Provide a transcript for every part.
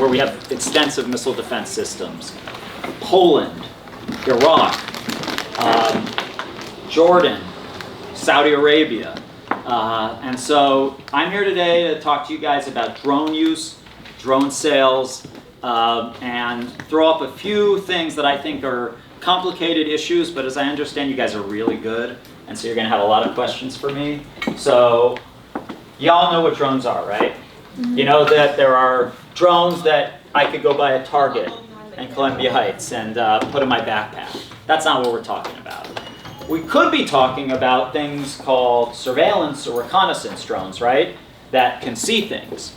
where we have extensive missile defense systems. Poland, Iraq, Jordan, Saudi Arabia. And so I'm here today to talk to you guys about drone use, drone sales, and throw up a few things that I think are complicated issues, but as I understand, you guys are really good, and so you're going to have a lot of questions for me. So y'all know what drones are, right? Mm-hmm. You know that there are drones that I could go by at Target and Columbia Heights and put in my backpack. That's not what we're talking about. We could be talking about things called surveillance or reconnaissance drones, right? That can see things.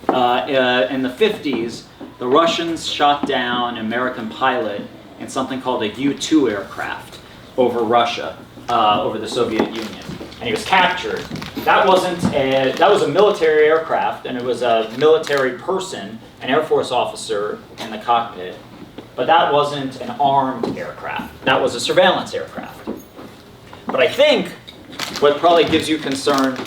In the 50s, the Russians shot down an American pilot in something called a U-2 aircraft over Russia, over the Soviet Union. And he was captured. That was a military aircraft, and it was a military person, an Air Force officer in the cockpit. But that wasn't an armed aircraft. That was a surveillance aircraft. But I think what probably gives you concern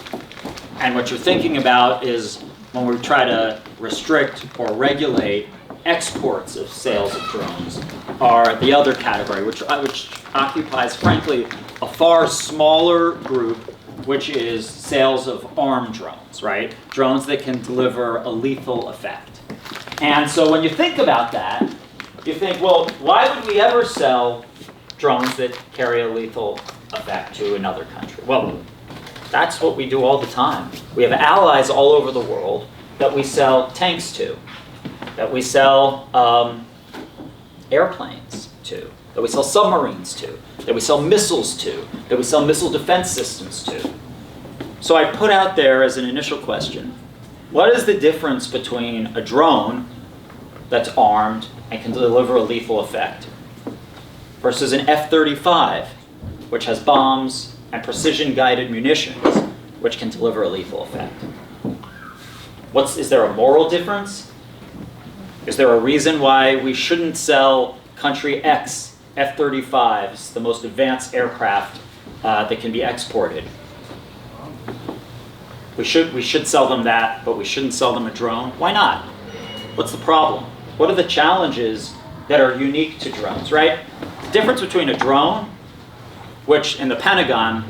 and what you're thinking about is when we try to restrict or regulate exports of sales of drones are the other category, which occupies, frankly, a far smaller group, which is sales of armed drones, right? Drones that can deliver a lethal effect. And so when you think about that, you think, well, why would we ever sell drones that carry a lethal effect to another country? Well, that's what we do all the time. We have allies all over the world that we sell tanks to, that we sell airplanes to, that we sell submarines to, that we sell missiles to, that we sell missile defense systems to. So I put out there as an initial question, what is the difference between a drone that's armed and can deliver a lethal effect versus an F-35, which has bombs and precision-guided munitions, which can deliver a lethal effect? Is there a moral difference? Is there a reason why we shouldn't sell country X F-35s, the most advanced aircraft that can be exported? We should sell them that, but we shouldn't sell them a drone. Why not? What's the problem? What are the challenges that are unique to drones, right? The difference between a drone, which in the Pentagon,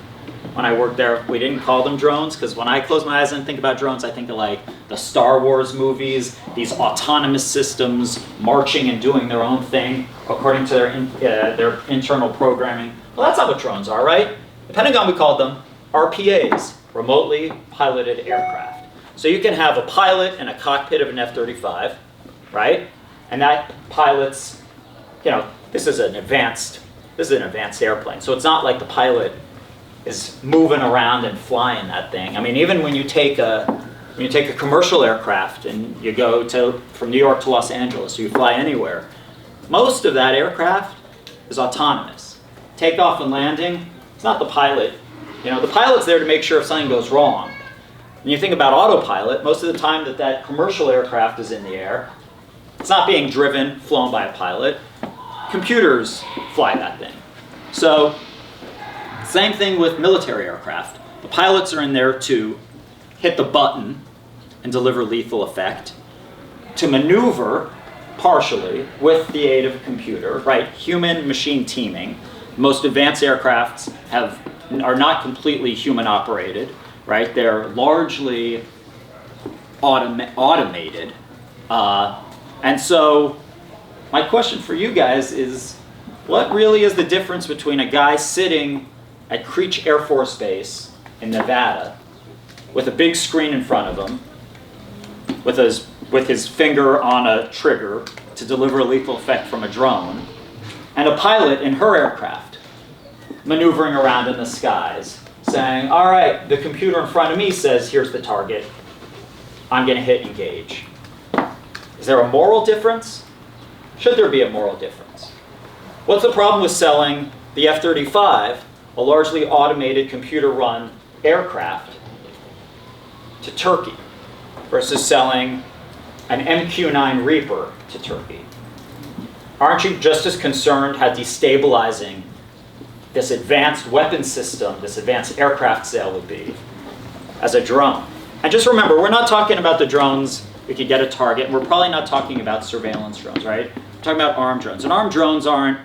when I worked there, we didn't call them drones, because when I close my eyes and think about drones, I think of like the Star Wars movies, these autonomous systems marching and doing their own thing according to their internal programming. Well, that's not what drones are, right? The Pentagon, we called them RPAs, remotely piloted aircraft. So you can have a pilot in a cockpit of an F-35, right? And that pilot's, this is an advanced airplane. So it's not like the pilot is moving around and flying that thing. I mean, even when you take a commercial aircraft and you go from New York to Los Angeles, or you fly anywhere, most of that aircraft is autonomous. Takeoff and landing, it's not the pilot. The pilot's there to make sure if something goes wrong. When you think about autopilot, most of the time that commercial aircraft is in the air, it's not being driven, flown by a pilot. Computers fly that thing. So, same thing with military aircraft. The pilots are in there to hit the button and deliver lethal effect, to maneuver partially with the aid of a computer, right? Human-machine teaming. Most advanced aircrafts are not completely human operated, right? They're largely automated. And so my question for you guys is, what really is the difference between a guy sitting at Creech Air Force Base in Nevada with a big screen in front of him, with his finger on a trigger to deliver a lethal effect from a drone, and a pilot in her aircraft maneuvering around in the skies saying, all right, the computer in front of me says, here's the target. I'm going to hit engage. Is there a moral difference? Should there be a moral difference? What's the problem with selling the F-35, a largely automated computer-run aircraft, to Turkey versus selling an MQ-9 Reaper to Turkey? Aren't you just as concerned how destabilizing this advanced weapon system, this advanced aircraft sale would be as a drone? And just remember, we're not talking about the drones we could get a target. And we're probably not talking about surveillance drones, right? We're talking about armed drones. And armed drones aren't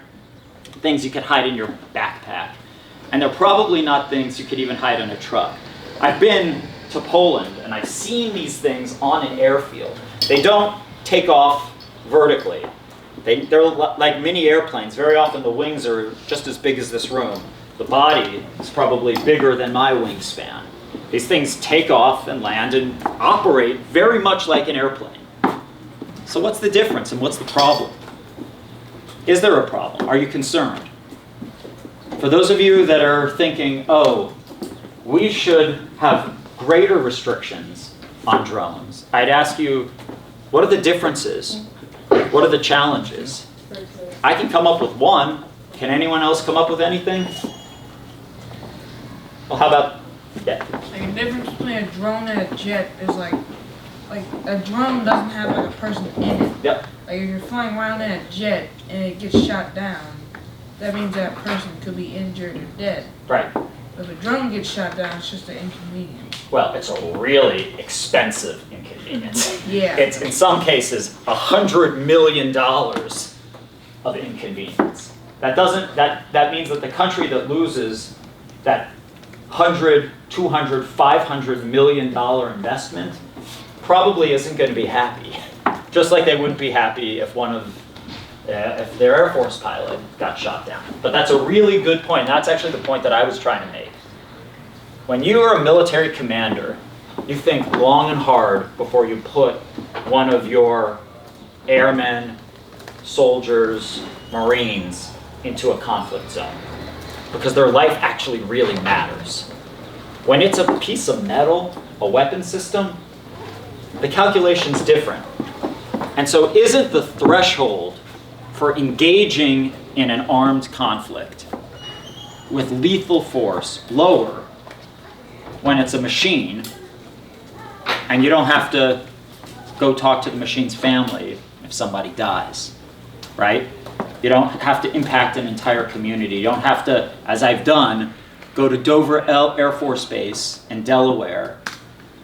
things you could hide in your backpack. And they're probably not things you could even hide in a truck. I've been to Poland and I've seen these things on an airfield. They don't take off vertically. They're like mini airplanes. Very often the wings are just as big as this room. The body is probably bigger than my wingspan. These things take off and land and operate very much like an airplane. So what's the difference and what's the problem? Is there a problem? Are you concerned? For those of you that are thinking, oh, we should have greater restrictions on drones, I'd ask you, what are the differences? What are the challenges? I can come up with one. Can anyone else come up with anything? Well, how about, yeah. Like the difference between a drone and a jet is like a drone doesn't have like a person in it. Yep. Like if you're flying around in a jet and it gets shot down, that means that person could be injured or dead. Right. If a drone gets shot down, it's just an inconvenience. Well, it's a really expensive inconvenience. Yeah. It's in some cases $100 million of inconvenience. That means that the country that loses that 100, 200, 500 million dollar investment probably isn't going to be happy. Just like they wouldn't be happy if if their Air Force pilot got shot down. But that's a really good point. That's actually the point that I was trying to make. When you are a military commander, you think long and hard before you put one of your airmen, soldiers, Marines into a conflict zone, because their life actually really matters. When it's a piece of metal, a weapon system, the calculation's different. And so isn't the threshold for engaging in an armed conflict with lethal force lower when it's a machine and you don't have to go talk to the machine's family if somebody dies, right? You don't have to impact an entire community. You don't have to, as I've done, go to Dover Air Force Base in Delaware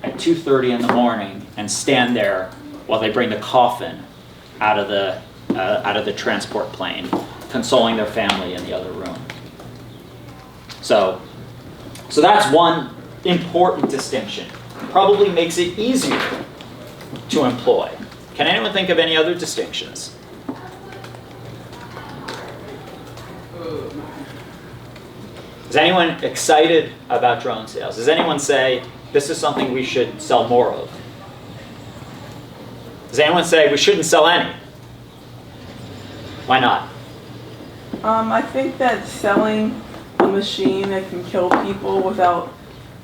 at 2:30 in the morning and stand there while they bring the coffin out of the transport plane, consoling their family in the other room. So that's one important distinction. Probably makes it easier to employ. Can anyone think of any other distinctions? Is anyone excited about drone sales? Does anyone say, this is something we should sell more of? Does anyone say we shouldn't sell any? Why not? I think that selling a machine that can kill people without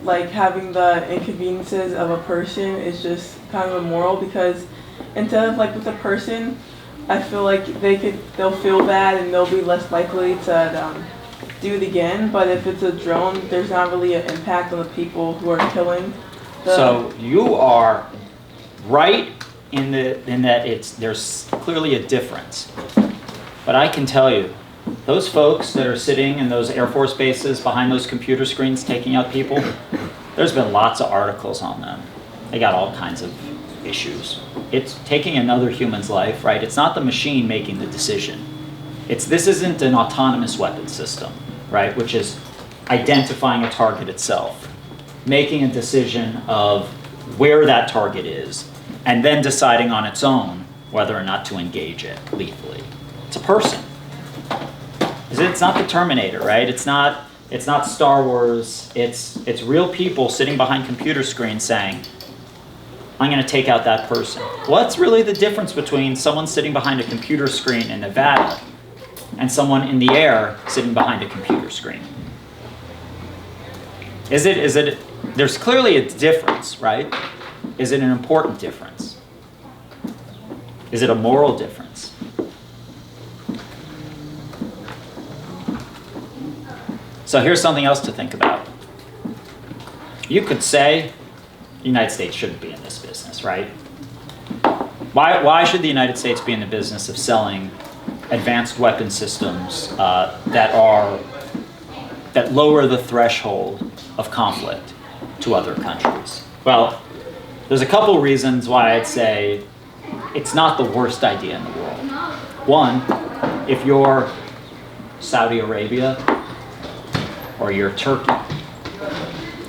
like having the inconveniences of a person is just kind of immoral, because instead of like with a person, I feel like they'll feel bad and they'll be less likely to do it again. But if it's a drone, there's not really an impact on the people who are killing. So you are right in that there's clearly a difference. But I can tell you, those folks that are sitting in those Air Force bases behind those computer screens taking out people, there's been lots of articles on them. They got all kinds of issues. It's taking another human's life, right? It's not the machine making the decision. This isn't an autonomous weapon system, right? Which is identifying a target itself, making a decision of where that target is, and then deciding on its own whether or not to engage it lethally. It's a person. It's not the Terminator, right? It's not Star Wars. It's real people sitting behind computer screens saying, I'm going to take out that person. What's really the difference between someone sitting behind a computer screen in Nevada and someone in the air sitting behind a computer screen? There's clearly a difference, right? Is it an important difference? Is it a moral difference? So here's something else to think about. You could say the United States shouldn't be in this business, right? Why should the United States be in the business of selling advanced weapon systems that lower the threshold of conflict to other countries? Well, There's a couple reasons why I'd say it's not the worst idea in the world. One, if you're Saudi Arabia or you're Turkey,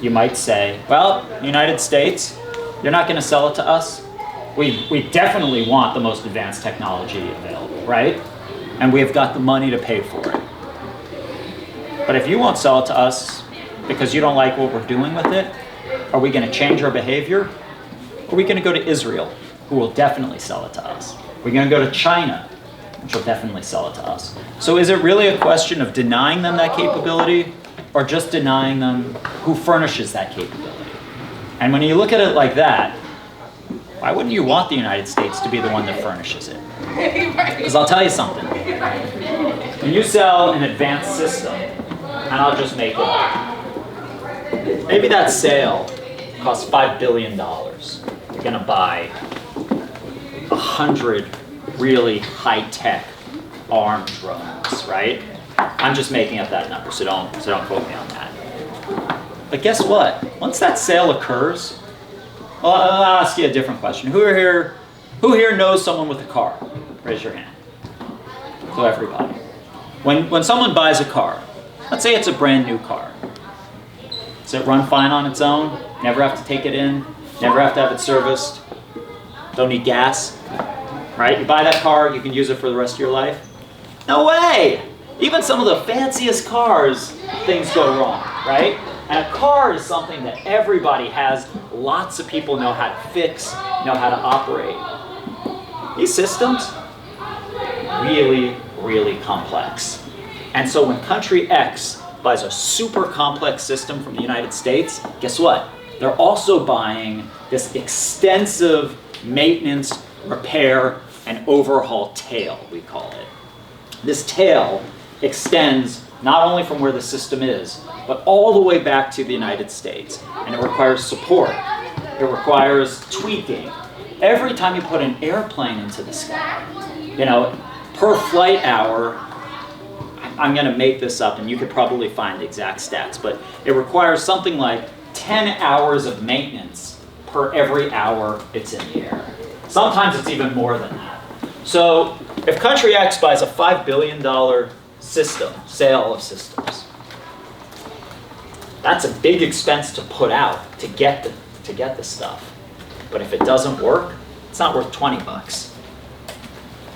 you might say, well, United States, you're not going to sell it to us. We definitely want the most advanced technology available, right? And we've got the money to pay for it. But if you won't sell it to us because you don't like what we're doing with it, are we going to change our behavior? Or are we going to go to Israel, who will definitely sell it to us? We're going to go to China, which will definitely sell it to us. So is it really a question of denying them that capability, or just denying them who furnishes that capability? And when you look at it like that, why wouldn't you want the United States to be the one that furnishes it? Because I'll tell you something. When you sell an advanced system, and I'll just make it up, maybe that sale costs $5 billion. You're going to buy 100 really high-tech armed drones, right? I'm just making up that number, so don't quote me on that. But guess what? Once that sale occurs, well, I'll ask you a different question. Who here knows someone with a car? Raise your hand. So everybody. When someone buys a car, let's say it's a brand new car. Does it run fine on its own? Never have to take it in? Never have to have it serviced? Don't need gas? Right? You buy that car, you can use it for the rest of your life? No way! Even some of the fanciest cars, things go wrong, right? And a car is something that everybody has, lots of people know how to fix, know how to operate. These systems, really, really complex. And so when country X buys a super complex system from the United States, guess what? They're also buying this extensive maintenance, repair, and overhaul tail, we call it. This tail extends not only from where the system is, but all the way back to the United States. And it requires support. It requires tweaking. Every time you put an airplane into the sky, per flight hour, I'm going to make this up, and you could probably find the exact stats, but it requires something like 10 hours of maintenance per every hour it's in the air. Sometimes it's even more than that. So if country X buys a $5 billion sale of systems, that's a big expense to put out to get the stuff. But if it doesn't work, it's not worth 20 bucks.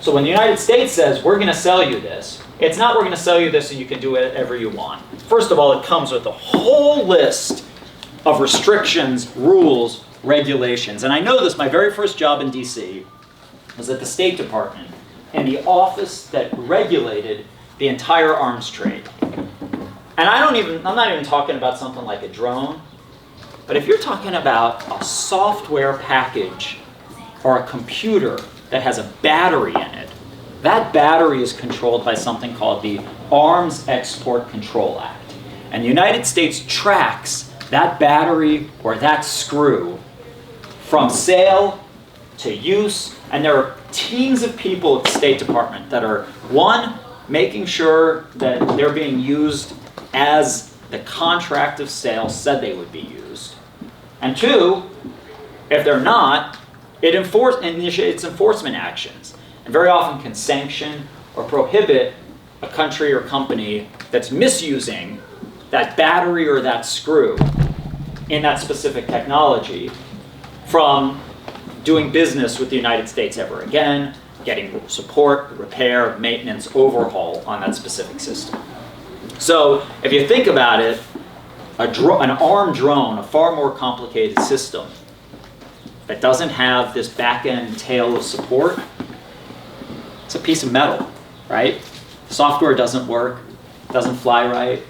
So when the United States says, we're going to sell you this, it's not we're going to sell you this and you can do whatever you want. First of all, it comes with a whole list of restrictions, rules, regulations. And I know this, my very first job in DC was at the State Department in the office that regulated the entire arms trade. And I'm not even talking about something like a drone, but if you're talking about a software package or a computer that has a battery in it, that battery is controlled by something called the Arms Export Control Act. And the United States tracks that battery or that screw from sale to use, and there are teams of people at the State Department that are, one, making sure that they're being used as the contract of sale said they would be used. And two, if they're not, it initiates enforcement actions, and very often can sanction or prohibit a country or company that's misusing that battery or that screw in that specific technology from doing business with the United States ever again, getting support, repair, maintenance, overhaul on that specific system. So if you think about it, an armed drone, a far more complicated system that doesn't have this back-end tail of support, it's a piece of metal, right? Software doesn't work, doesn't fly right.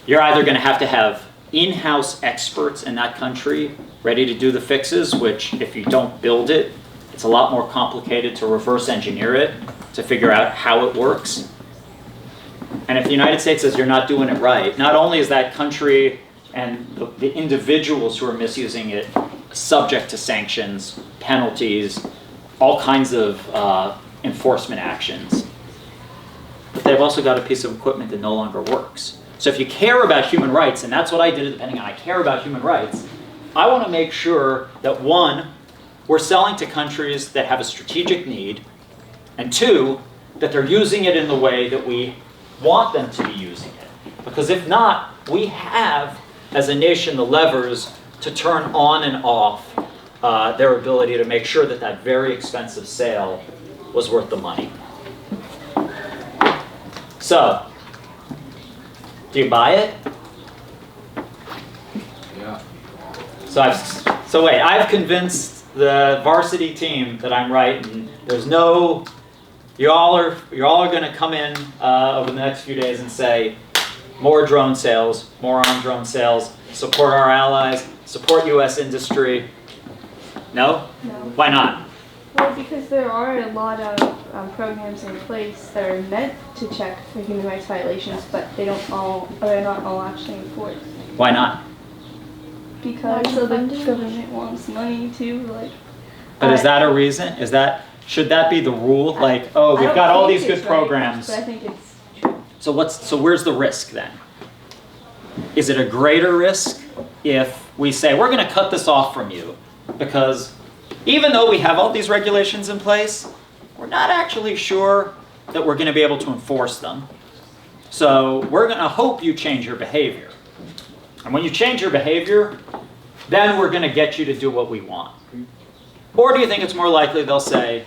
You're either going to have in-house experts in that country ready to do the fixes, which if you don't build it, it's a lot more complicated to reverse engineer it to figure out how it works. And if the United States says you're not doing it right, not only is that country and the individuals who are misusing it subject to sanctions, penalties, all kinds of enforcement actions, but they've also got a piece of equipment that no longer works. So if you care about human rights, and that's what I did at the Pentagon, I care about human rights, I want to make sure that one, we're selling to countries that have a strategic need, and two, that they're using it in the way that we want them to be using it. Because if not, we have, as a nation, the levers to turn on and off their ability to make sure that that very expensive sale was worth the money. So, do you buy it? Yeah. So wait, I've convinced the varsity team that I'm right, and there's no, you're all are going to come in over the next few days and say, more drone sales, more armed drone sales, support our allies, support U.S. industry. No? No. Why not? Well, because there are a lot of programs in place that are meant to check for human rights violations, but they're not all actually enforced. Why not? Because the government wants money to But is that a reason? Should that be the rule? Like, oh, we've got all these good programs. But I think it's true. So where's the risk then? Is it a greater risk if we say, we're going to cut this off from you? Because even though we have all these regulations in place, we're not actually sure that we're going to be able to enforce them. So we're going to hope you change your behavior. And when you change your behavior, then we're going to get you to do what we want. Or do you think it's more likely they'll say,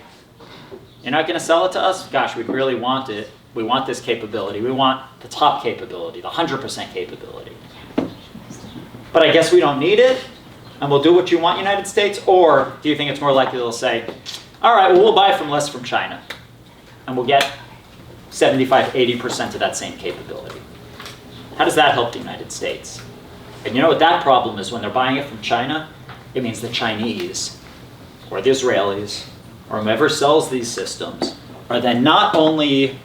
you're not going to sell it to us? Gosh, we really want it. We want this capability. We want the top capability, the 100% capability. But I guess we don't need it, and we'll do what you want, United States? Or do you think it's more likely they'll say, all right, well, we'll buy from less from China, and we'll get 75, 80% of that same capability? How does that help the United States? And you know what that problem is? When they're buying it from China, it means the Chinese, or the Israelis, or whomever sells these systems, are then not only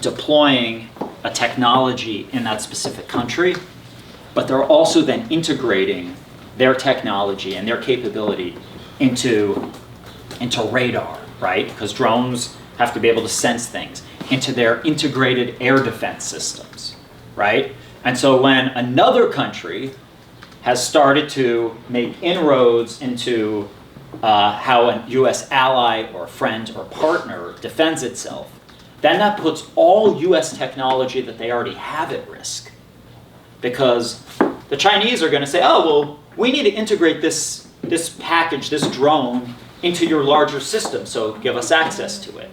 deploying a technology in that specific country, but they're also then integrating their technology and their capability into radar, right? Because drones have to be able to sense things, into their integrated air defense systems, right? And so when another country has started to make inroads into how a US ally or friend or partner defends itself, then that puts all US technology that they already have at risk. Because the Chinese are going to say, oh, well, we need to integrate this package, this drone, into your larger system, so give us access to it.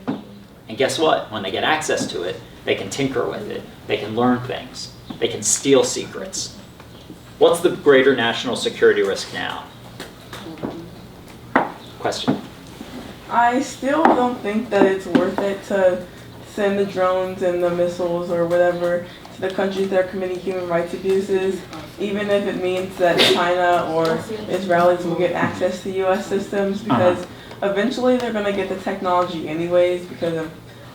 And guess what? When they get access to it, they can tinker with it. They can learn things. They can steal secrets. What's the greater national security risk now? Question. I still don't think that it's worth it to send the drones and the missiles or whatever to the countries that are committing human rights abuses, even if it means that China or Israelis will get access to U.S. systems, because eventually they're going to get the technology anyways because of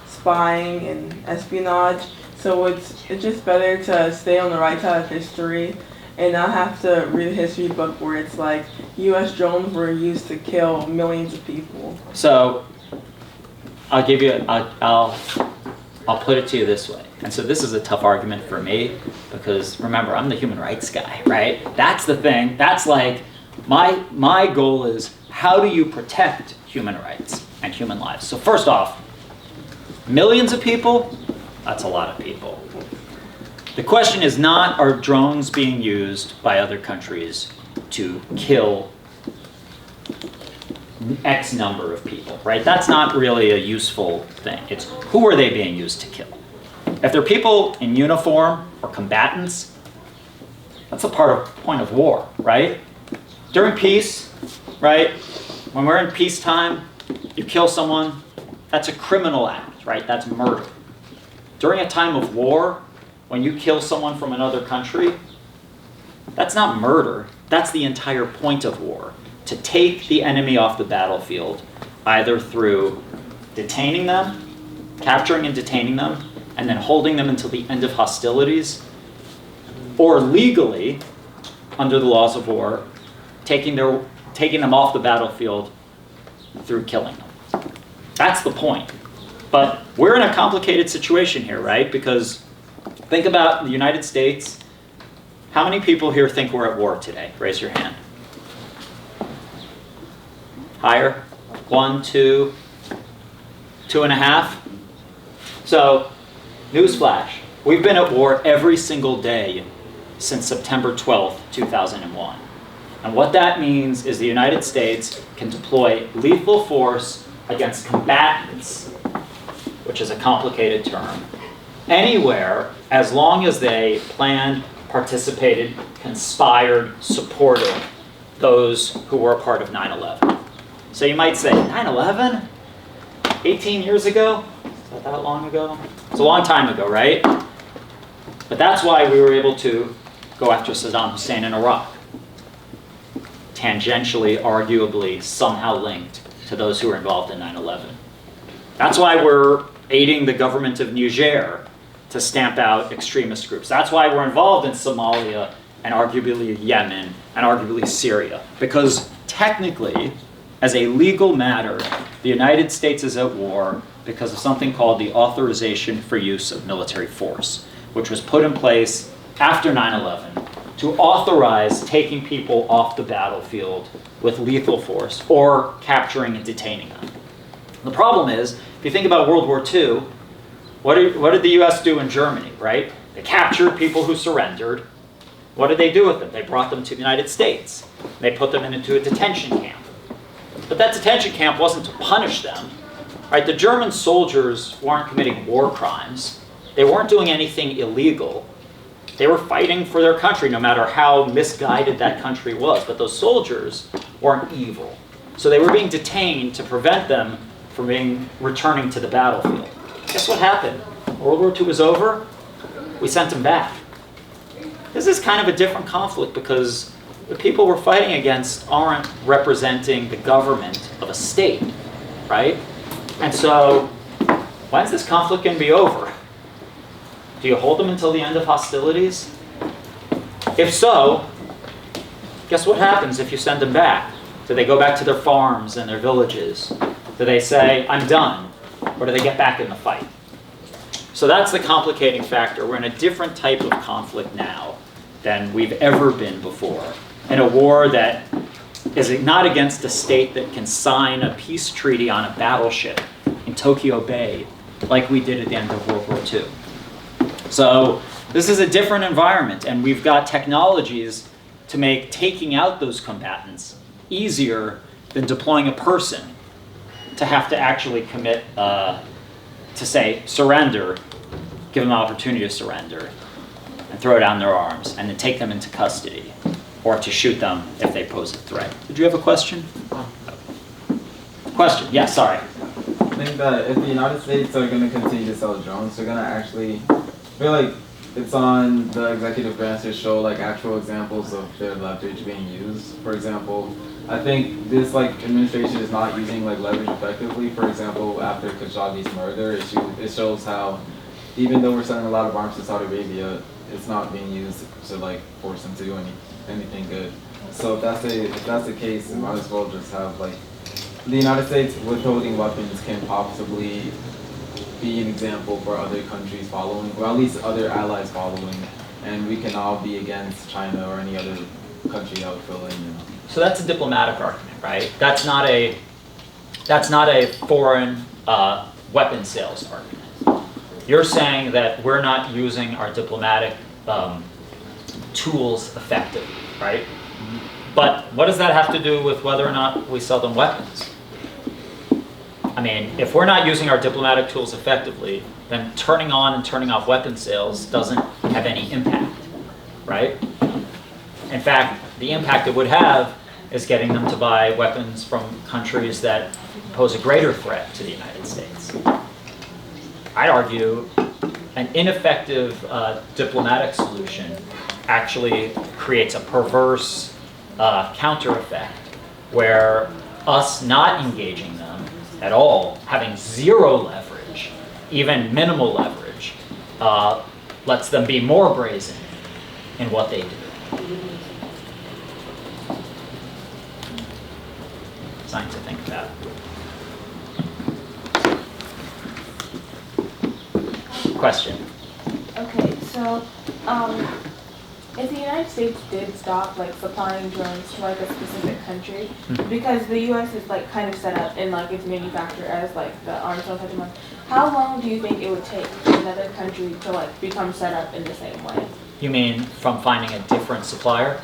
spying and espionage. So it's just better to stay on the right side of history and not have to read a history book where it's like U.S. drones were used to kill millions of people. So I'll give you, I'll put it to you this way. And so this is a tough argument for me because remember, I'm the human rights guy, right? That's the thing. That's like, my goal is how do you protect human rights and human lives? So first off, millions of people, that's a lot of people. The question is not, are drones being used by other countries to kill X number of people, right? That's not really a useful thing. It's who are they being used to kill? If they're people in uniform or combatants, that's a point of war, right? During peace, right? When we're in peacetime, you kill someone, that's a criminal act, right? That's murder. During a time of war, when you kill someone from another country, that's not murder. That's the entire point of war. To take the enemy off the battlefield, either through detaining them, capturing and detaining them, and then holding them until the end of hostilities, or legally, under the laws of war, taking them off the battlefield through killing them. That's the point. But we're in a complicated situation here, right? Because think about the United States. How many people here think we're at war today? Raise your hand. Higher? 1, 2, 2.5? So, newsflash. We've been at war every single day since September 12th, 2001. And what that means is the United States can deploy lethal force against combatants, which is a complicated term, anywhere as long as they planned, participated, conspired, supported those who were a part of 9/11. So you might say, 9/11? 18 years ago? Is that long ago? It's a long time ago, right? But that's why we were able to go after Saddam Hussein in Iraq. Tangentially, arguably, somehow linked to those who were involved in 9/11. That's why we're aiding the government of Niger to stamp out extremist groups. That's why we're involved in Somalia and arguably Yemen and arguably Syria. Because technically, as a legal matter, the United States is at war because of something called the Authorization for Use of Military Force, which was put in place after 9/11 to authorize taking people off the battlefield with lethal force or capturing and detaining them. The problem is, if you think about World War II, what did the US do in Germany, right? They captured people who surrendered. What did they do with them? They brought them to the United States. They put them into a detention camp. But that detention camp wasn't to punish them, right? The German soldiers weren't committing war crimes. They weren't doing anything illegal. They were fighting for their country, no matter how misguided that country was. But those soldiers weren't evil. So they were being detained to prevent them from returning to the battlefield. Guess what happened? World War II was over. We sent them back. This is kind of a different conflict because the people we're fighting against aren't representing the government of a state, right? And so, when's this conflict going to be over? Do you hold them until the end of hostilities? If so, guess what happens if you send them back? Do they go back to their farms and their villages? Do they say, I'm done? Or do they get back in the fight? So that's the complicating factor. We're in a different type of conflict now than we've ever been before. In a war that is not against a state that can sign a peace treaty on a battleship in Tokyo Bay like we did at the end of World War II. So this is a different environment, and we've got technologies to make taking out those combatants easier than deploying a person to have to actually commit, to say, surrender, give them an opportunity to surrender, and throw down their arms, and then take them into custody, or to shoot them if they pose a threat. Did you have a question? Question? Yeah, sorry. I think that if the United States are going to continue to sell drones, they're going to actually, I feel like it's on the executive branch to show like actual examples of their leverage being used. For example, I think this administration is not using leverage effectively. For example, after Khashoggi's murder, it shows how even though we're selling a lot of arms to Saudi Arabia, it's not being used to force them to do anything good. So if that's the case, we might as well just have the United States withholding weapons can possibly be an example for other countries following, or at least other allies following, and we can all be against China or any other country that would fill in. So that's a diplomatic argument, right? That's not a foreign weapon sales argument. You're saying that we're not using our diplomatic tools effectively, right? But what does that have to do with whether or not we sell them weapons? I mean, if we're not using our diplomatic tools effectively, then turning on and turning off weapon sales doesn't have any impact, right? In fact, the impact it would have is getting them to buy weapons from countries that pose a greater threat to the United States. I'd argue an ineffective diplomatic solution actually creates a perverse counter effect where us not engaging them at all, having zero leverage, even minimal leverage, lets them be more brazen in what they do. Something to think about. Question? Okay, so if the United States did stop like supplying drones to like a specific country, Mhm. because the U.S. is like kind of set up in like its manufacture as like the Armstrong Pentagon, how long do you think it would take for another country to like become set up in the same way? You mean from finding a different supplier?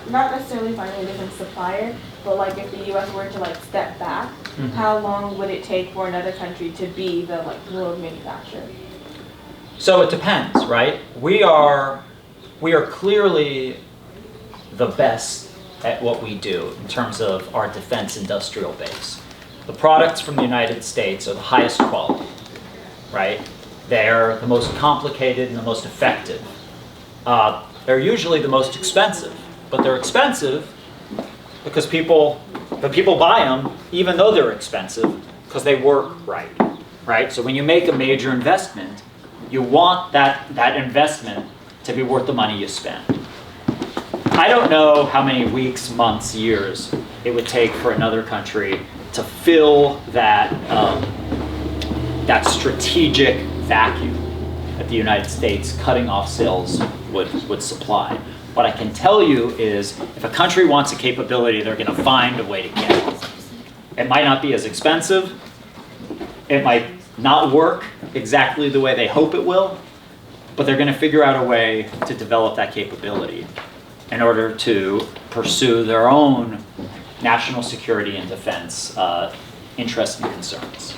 Not necessarily finding a different supplier, but like if the U.S. were to like step back, Mhm. how long would it take for another country to be the like world manufacturer? So it depends, right? We are clearly the best at what we do in terms of our defense industrial base. The products from the United States are the highest quality, right? They're the most complicated and the most effective. They're usually the most expensive, but they're expensive because people buy them even though they're expensive because they work right, right? So when you make a major investment, you want that investment to be worth the money you spend. I don't know how many weeks, months, years it would take for another country to fill that strategic vacuum that the United States cutting off sales would supply. What I can tell you is if a country wants a capability, they're going to find a way to get it. It might not be as expensive. It might not work exactly the way they hope it will, but they're going to figure out a way to develop that capability in order to pursue their own national security and defense interests and concerns.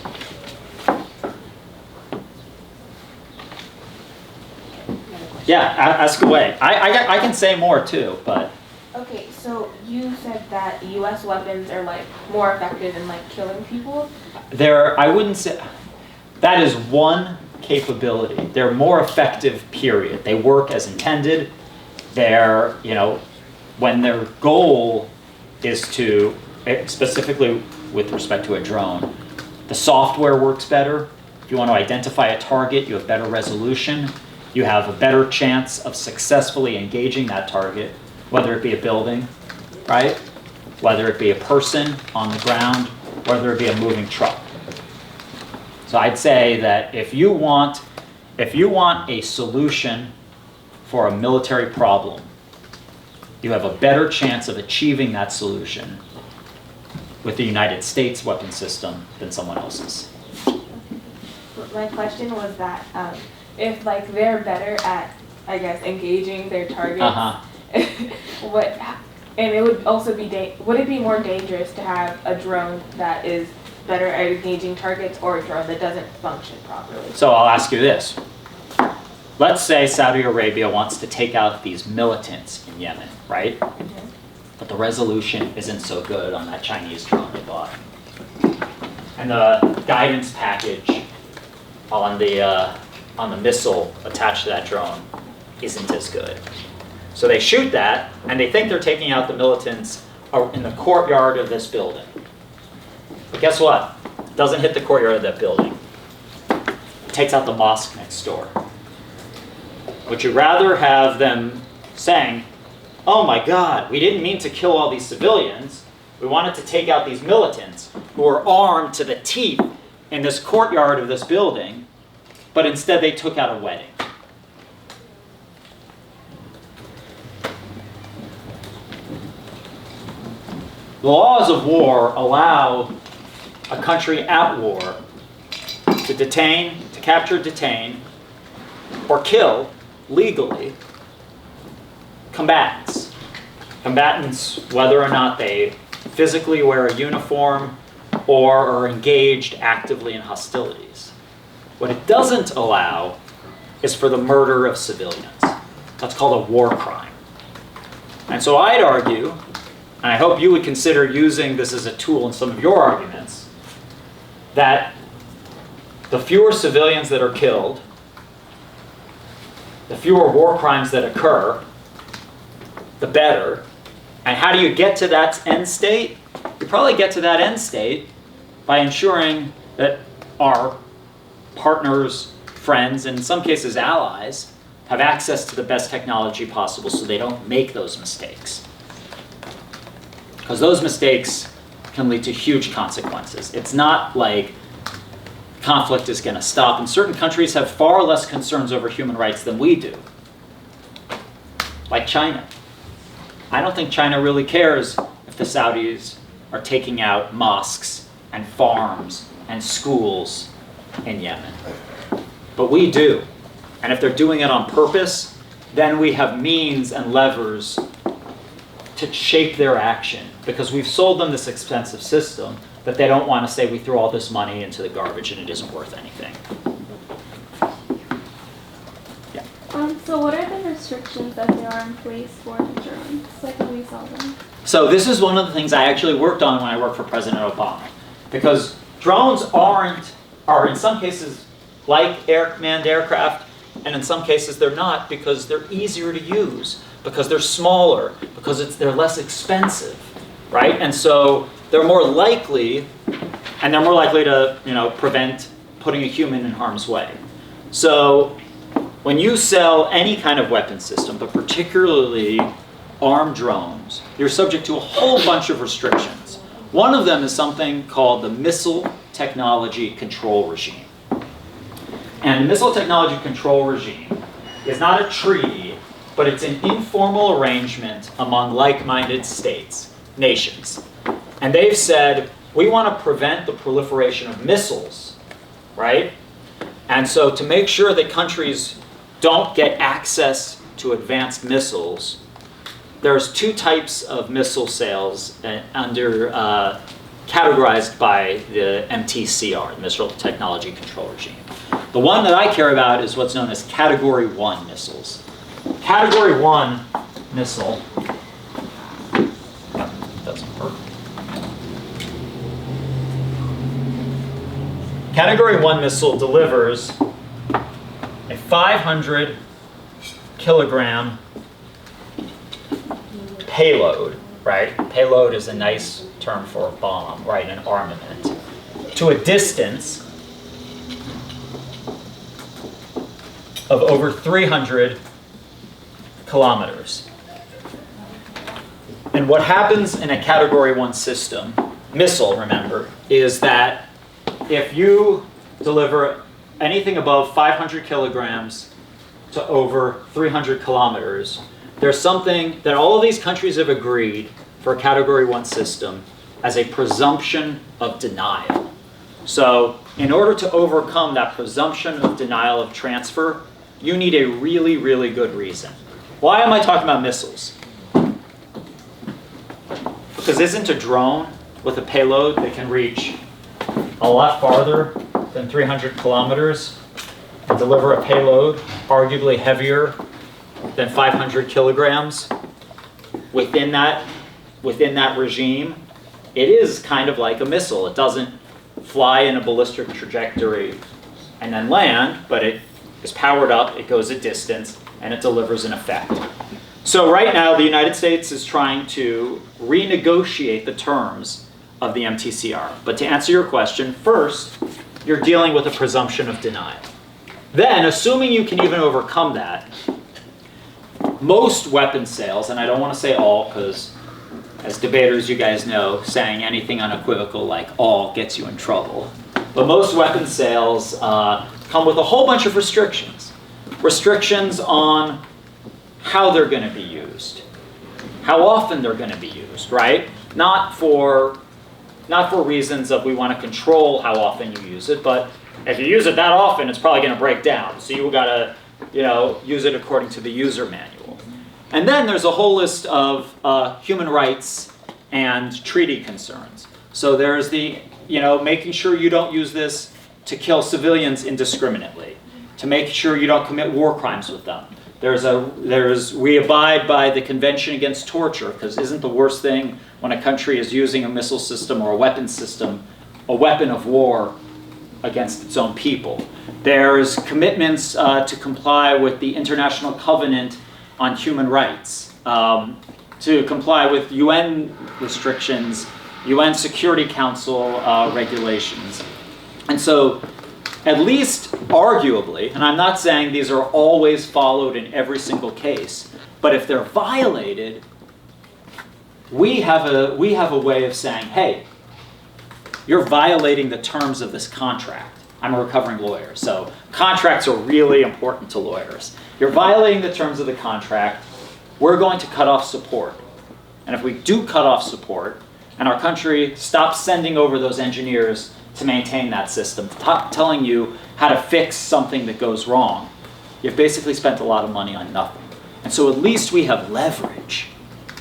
Yeah, ask away. I can say more too, but Okay, so you said that U.S. weapons are like more effective in like killing people. I wouldn't say that is one capability. They're more effective, period. They work as intended. They're, when their goal is to, specifically with respect to a drone, the software works better. If you want to identify a target, you have better resolution. You have a better chance of successfully engaging that target, whether it be a building, right? Whether it be a person on the ground, whether it be a moving truck. So I'd say that if you want a solution for a military problem, you have a better chance of achieving that solution with the United States weapon system than someone else's. My question was that if like they're better at, I guess, engaging their targets, and it would also be would it be more dangerous to have a drone that is better at engaging targets or a drone that doesn't function properly? So I'll ask you this. Let's say Saudi Arabia wants to take out these militants in Yemen, right? Mm-hmm. But the resolution isn't so good on that Chinese drone they bought. And the guidance package on the missile attached to that drone isn't as good. So they shoot that, and they think they're taking out the militants in the courtyard of this building. But guess what? It doesn't hit the courtyard of that building. It takes out the mosque next door. Would you rather have them saying, oh my God, we didn't mean to kill all these civilians. We wanted to take out these militants who are armed to the teeth in this courtyard of this building, but instead they took out a wedding. The laws of war allow a country at war to detain, to capture, detain, or kill legally combatants. Combatants, whether or not they physically wear a uniform or are engaged actively in hostilities. What it doesn't allow is for the murder of civilians. That's called a war crime. And so I'd argue, and I hope you would consider using this as a tool in some of your arguments, that the fewer civilians that are killed, the fewer war crimes that occur, the better. And how do you get to that end state? You probably get to that end state by ensuring that our partners, friends, and in some cases allies, have access to the best technology possible so they don't make those mistakes. Because those mistakes can lead to huge consequences. It's not like conflict is going to stop. And certain countries have far less concerns over human rights than we do. like China. I don't think China really cares if the Saudis are taking out mosques and farms and schools in Yemen. But we do. And if they're doing it on purpose, then we have means and levers to shape their action, because we've sold them this expensive system that they don't want to say we threw all this money into the garbage and it isn't worth anything. Yeah. So what are the restrictions that there are in place for the drones? Like when we sell them? So this is one of the things I actually worked on when I worked for President Obama, because drones are in some cases like manned aircraft, and in some cases they're not, because they're easier to use, because they're smaller, because they're less expensive, right? And so they're more likely to prevent putting a human in harm's way. So when you sell any kind of weapon system, but particularly armed drones, you're subject to a whole bunch of restrictions. One of them is something called the Missile Technology Control Regime. And the Missile Technology Control Regime is not a treaty, but it's an informal arrangement among like-minded nations. And they've said, we want to prevent the proliferation of missiles, right? And so to make sure that countries don't get access to advanced missiles, there's two types of missile sales categorized by the MTCR, the Missile Technology Control Regime. The one that I care about is what's known as Category 1 missiles. Category 1 missile doesn't work. Category 1 missile delivers a 500 kilogram payload, right? Payload is a nice term for a bomb, right? An armament, to a distance of over 300 kilometers. And what happens in a Category 1 missile, remember, is that if you deliver anything above 500 kilograms to over 300 kilometers, there's something that all of these countries have agreed for a Category 1 system as a presumption of denial. So in order to overcome that presumption of denial of transfer, you need a really, really good reason. Why am I talking about missiles? Because isn't a drone with a payload that can reach a lot farther than 300 kilometers and deliver a payload arguably heavier than 500 kilograms within that regime? It is kind of like a missile. It doesn't fly in a ballistic trajectory and then land, but it is powered up, it goes a distance, and it delivers an effect. So right now, the United States is trying to renegotiate the terms of the MTCR. But to answer your question, first, you're dealing with a presumption of denial. Then, assuming you can even overcome that, most weapon sales, and I don't want to say all, because as debaters, you guys know, saying anything unequivocal like all gets you in trouble. But most weapon sales come with a whole bunch of restrictions. Restrictions on how they're going to be used, how often they're going to be used, right? Not for reasons of we want to control how often you use it, but if you use it that often, it's probably going to break down. So you've got to, use it according to the user manual. And then there's a whole list of human rights and treaty concerns. So there's the, making sure you don't use this to kill civilians indiscriminately, to make sure you don't commit war crimes with them. We abide by the Convention Against Torture, because isn't the worst thing when a country is using a missile system or a weapon system, a weapon of war against its own people? There's commitments to comply with the International Covenant on Human Rights, to comply with UN restrictions, UN Security Council regulations. And so, at least arguably, and I'm not saying these are always followed in every single case, but if they're violated, we have a way of saying, hey, you're violating the terms of this contract. I'm a recovering lawyer, so contracts are really important to lawyers. You're violating the terms of the contract. we're going to cut off support. And if we do cut off support, and our country stops sending over those engineers to maintain that system, telling you how to fix something that goes wrong, you've basically spent a lot of money on nothing. And so at least we have leverage,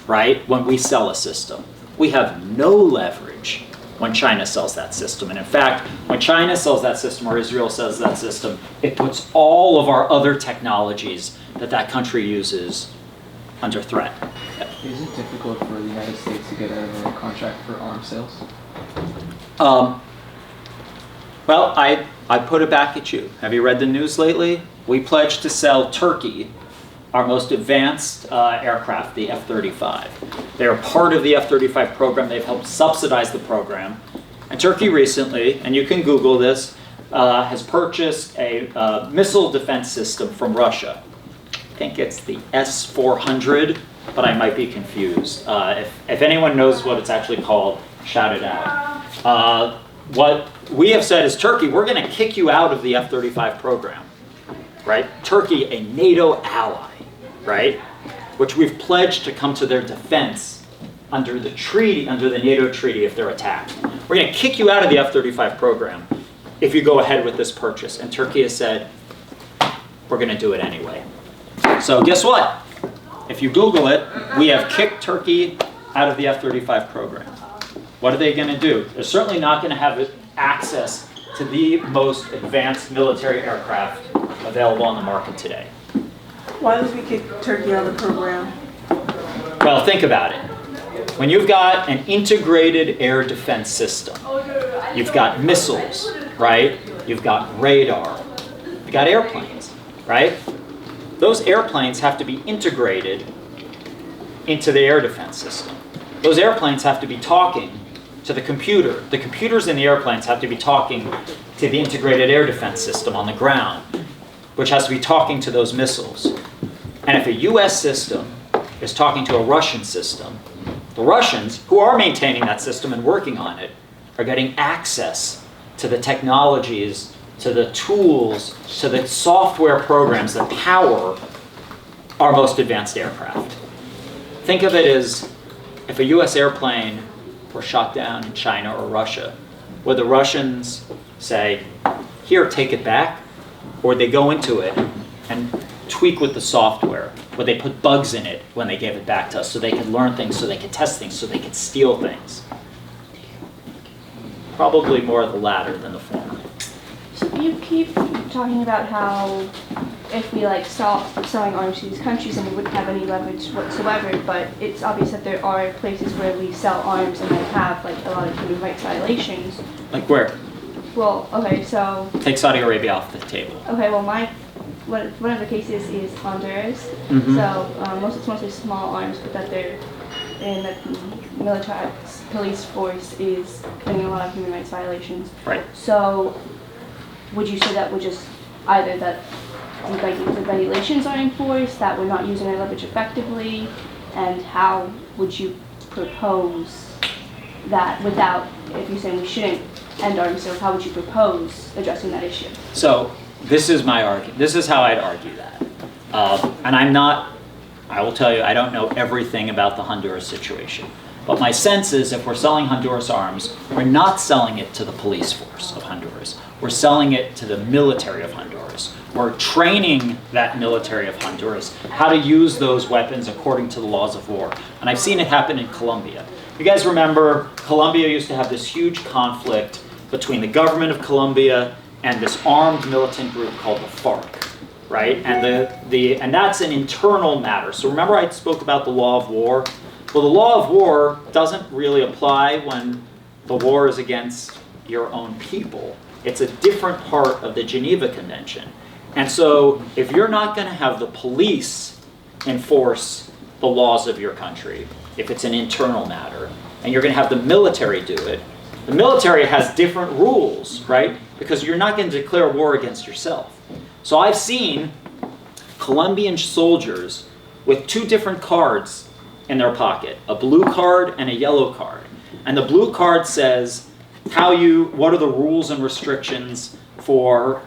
right, when we sell a system. We have no leverage when China sells that system. And in fact, when China sells that system or Israel sells that system, it puts all of our other technologies that that country uses under threat. Is it difficult for the United States to get a contract for arms sales? Well, I put it back at you. Have you read the news lately? We pledged to sell Turkey our most advanced aircraft, the F-35. They're part of the F-35 program. They've helped subsidize the program. And Turkey recently, and you can Google this, has purchased a missile defense system from Russia. I think it's the S-400, but I might be confused. If anyone knows what it's actually called, shout it out. What we have said is, Turkey, we're going to kick you out of the F-35 program, right? Turkey, a NATO ally, right? Which we've pledged to come to their defense under the treaty, under the NATO treaty if they're attacked. We're going to kick you out of the F-35 program if you go ahead with this purchase. And Turkey has said, we're going to do it anyway. So guess what? If you Google it, we have kicked Turkey out of the F-35 program. What are they going to do? They're certainly not going to have access to the most advanced military aircraft available on the market today. Why did we kick Turkey out of the program? Well, think about it. When you've got an integrated air defense system, you've got missiles, right? You've got radar, you've got airplanes, right? Those airplanes have to be integrated into the air defense system. Those airplanes have to be talking to the computer. The computers in the airplanes have to be talking to the integrated air defense system on the ground, which has to be talking to those missiles. And if a US system is talking to a Russian system, the Russians, who are maintaining that system and working on it, are getting access to the technologies, to the tools, to the software programs that power our most advanced aircraft. Think of it as if a US airplane were shot down in China or Russia, would the Russians say, here, take it back? Or would they go into it and tweak with the software? Would they put bugs in it when they gave it back to us so they could learn things, so they could test things, so they could steal things? Probably more of the latter than the former. So you keep talking about how if we stop selling arms to these countries, then we wouldn't have any leverage whatsoever. But it's obvious that there are places where we sell arms and they have a lot of human rights violations. Like where? Well, okay, so Take Saudi Arabia off the table. okay, well one of the cases is Honduras. Mhm. So it's mostly small arms, but that they're in the military police force is committing a lot of human rights violations. Right. So would you say that would just either that the regulations are enforced, that we're not using our leverage effectively, and how would you propose that without, if you're saying we shouldn't end arms sales, how would you propose addressing that issue? So this is my argument. This is how I'd argue that. And I will tell you, I don't know everything about the Honduras situation. But my sense is if we're selling Honduras arms, we're not selling it to the police force of Honduras. We're selling it to the military of Honduras. We're training that military of Honduras how to use those weapons according to the laws of war. And I've seen it happen in Colombia. You guys remember Colombia used to have this huge conflict between the government of Colombia and this armed militant group called the FARC, right? And and that's an internal matter. So remember I spoke about the law of war? Well, the law of war doesn't really apply when the war is against your own people. It's a different part of the Geneva Convention. And so if you're not going to have the police enforce the laws of your country, if it's an internal matter, and you're going to have the military do it, the military has different rules, right? Because you're not going to declare war against yourself. So I've seen Colombian soldiers with two different cards in their pocket, a blue card and a yellow card. And the blue card says what are the rules and restrictions for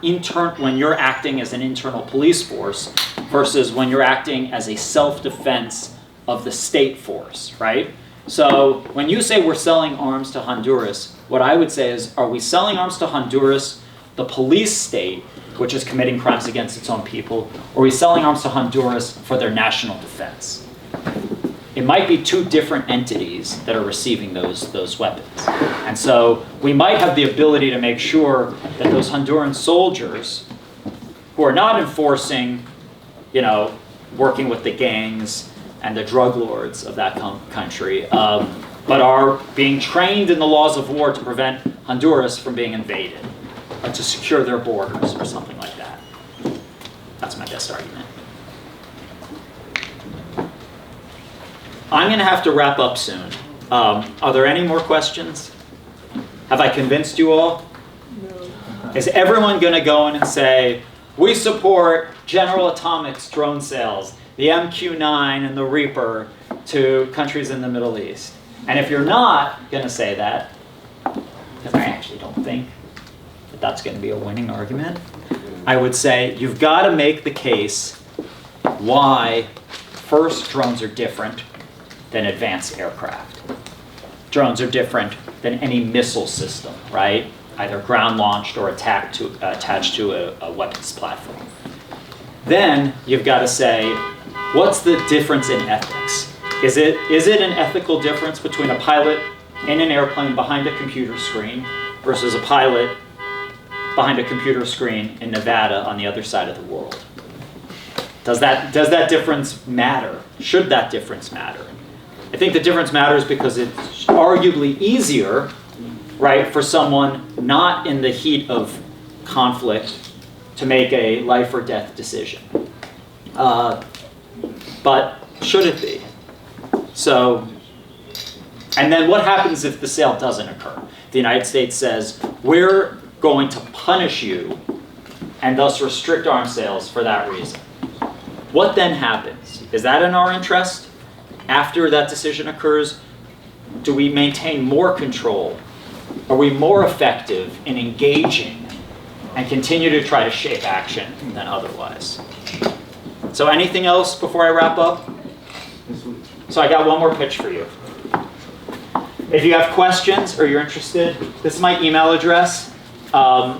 when you're acting as an internal police force versus when you're acting as a self-defense of the state force, right? So when you say we're selling arms to Honduras, what I would say is, are we selling arms to Honduras, the police state, which is committing crimes against its own people, or are we selling arms to Honduras for their national defense? It might be two different entities that are receiving those weapons. And so we might have the ability to make sure that those Honduran soldiers who are not enforcing, working with the gangs and the drug lords of that country, but are being trained in the laws of war to prevent Honduras from being invaded, or to secure their borders, or something like that. That's my best argument. I'm going to have to wrap up soon. Are there any more questions? Have I convinced you all? No. Is everyone going to go in and say, we support General Atomics drone sales, the MQ-9 and the Reaper, to countries in the Middle East? And if you're not going to say that, because I actually don't think that that's going to be a winning argument, I would say you've got to make the case why, first, drones are different than advanced aircraft. Drones are different than any missile system, right? Either ground-launched or attached to a weapons platform. Then you've got to say, what's the difference in ethics? Is it an ethical difference between a pilot in an airplane behind a computer screen versus a pilot behind a computer screen in Nevada on the other side of the world? Does that difference matter? Should that difference matter? I think the difference matters because it's arguably easier, right, for someone not in the heat of conflict to make a life or death decision. But should it be? So, and then what happens if the sale doesn't occur? The United States says, we're going to punish you and thus restrict arms sales for that reason. What then happens? Is that in our interest? After that decision occurs, do we maintain more control? Are we more effective in engaging and continue to try to shape action than otherwise? So anything else before I wrap up? So I got one more pitch for you. If you have questions or you're interested, this is my email address. I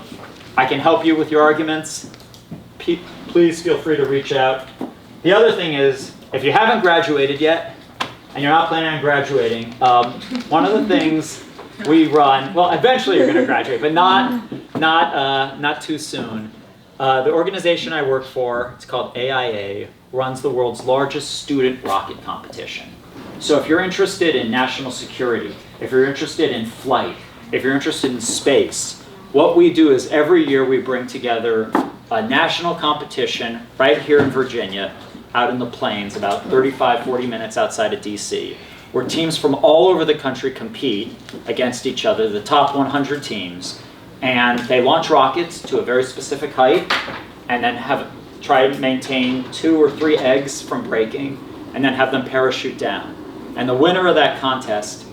can help you with your arguments. Please feel free to reach out. The other thing is, if you haven't graduated yet, and you're not planning on graduating, one of the things we run, well, eventually you're going to graduate, but not too soon. The organization I work for, it's called AIA, runs the world's largest student rocket competition. So if you're interested in national security, if you're interested in flight, if you're interested in space, what we do is every year we bring together a national competition right here in Virginia, out in the plains, about 35, 40 minutes outside of DC, where teams from all over the country compete against each other, the top 100 teams, and they launch rockets to a very specific height, and then try to maintain 2 or 3 eggs from breaking, and then have them parachute down. And the winner of that contest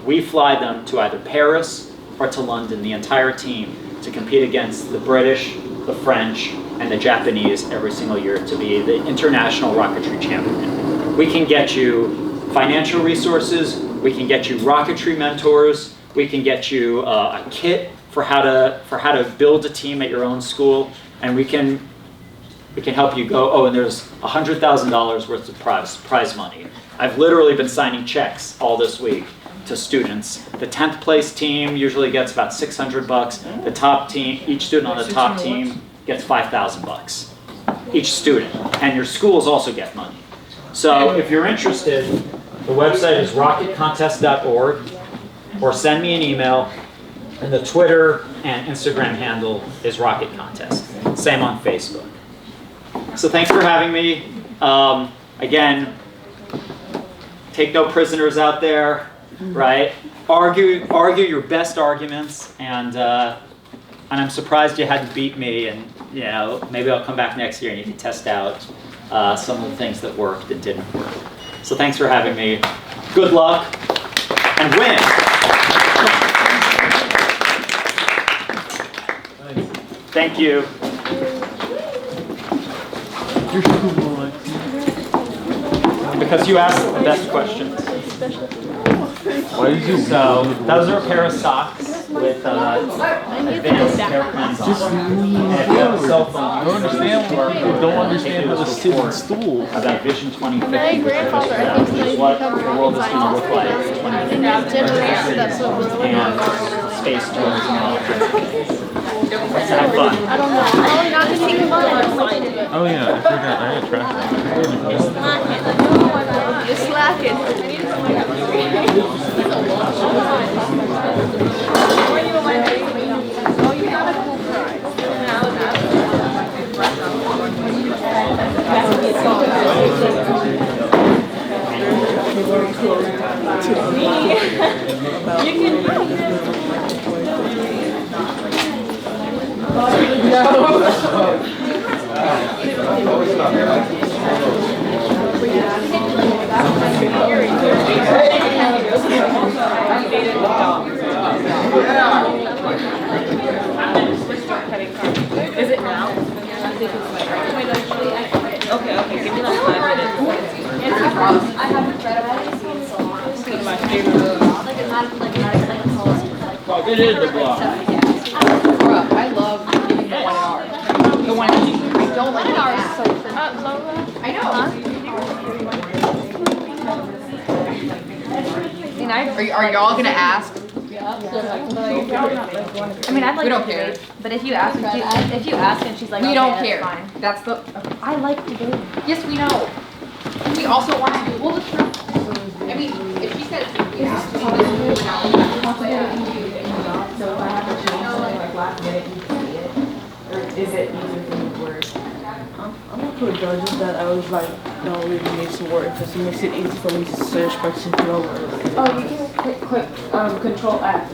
we fly them to either Paris or to London, the entire team, to compete against the British, the French, and the Japanese every single year to be the international rocketry champion. We can get you financial resources, we can get you rocketry mentors, we can get you a kit for how to build a team at your own school, and we can help you go. Oh, and there's $100,000 worth of prize money. I've literally been signing checks all this week to students. The 10th place team usually gets about $600. The top team, each student on the top team gets $5,000. Each student, and your schools also get money. So if you're interested, the website is rocketcontest.org, or send me an email, and the Twitter and Instagram handle is Rocket Contest. Same on Facebook. So thanks for having me. Again, take no prisoners out there, right? Argue your best arguments, and I'm surprised you hadn't beat me. And maybe I'll come back next year and you can test out some of the things that worked and didn't work. So thanks for having me. Good luck, and win. Thank you. You're cool, Alex. Because you asked the best questions. Why did you? So those are a pair of socks with advanced hair cleansing. And if you have a cell phone, I don't understand. People don't understand how to sit and stool. about Vision 2050, which is what the world is going to look like in 2050. And space tourism and all that. Let's have fun. I don't know. Probably not to take fun. Oh yeah, I forgot. I had trash. You're slacking. Oh, you got a cool prize. Is it now? Okay, okay, give me like 5 minutes. I haven't read about it in so long. It's my favorite. It is the block. Bruh, I love giving the 1 hour. The 1 hour. I don't like 1 hour. I know. Are y'all gonna ask? I mean, I'd like We don't to care. debate, but if you ask, and she's like, We okay, don't that's care. fine. That's the. I like debating. Yes, we know. We also want to do. Well, it's true. I mean, if she says we have to. So if I have to change something like last minute, you can see it? Or is it easier for me to word? I'm not put judges that I was like, no, it really needs to work because it makes it easy for me to search by simply over. Oh, you can click Control F.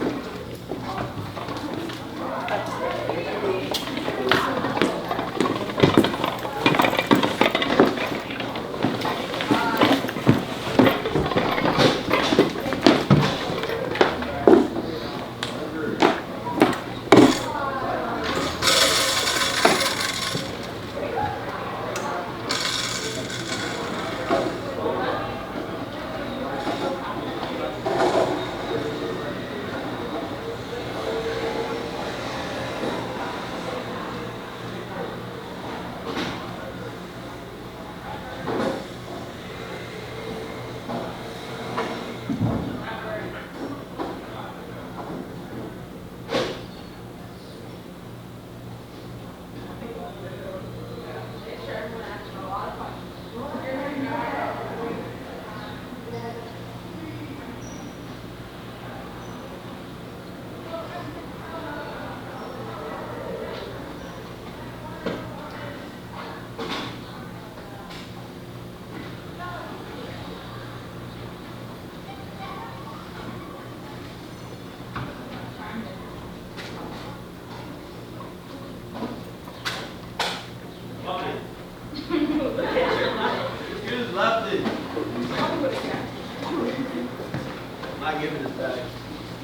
Not giving it back.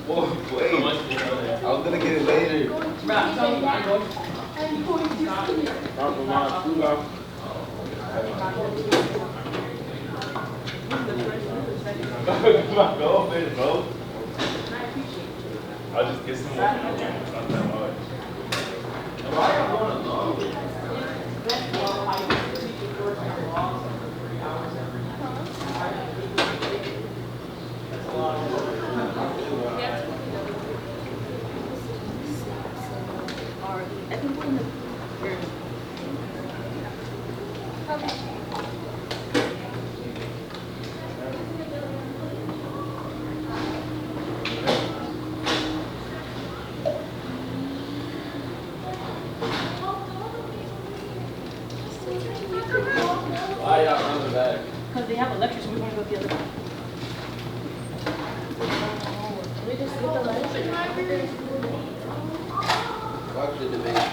Whoa, wait. I was gonna get it later. Bro. I'll just get some more. I think we're in the. Why y'all running back? Because they have a lecture, so we want to go the other way. We just get the lecture. Watch the debate.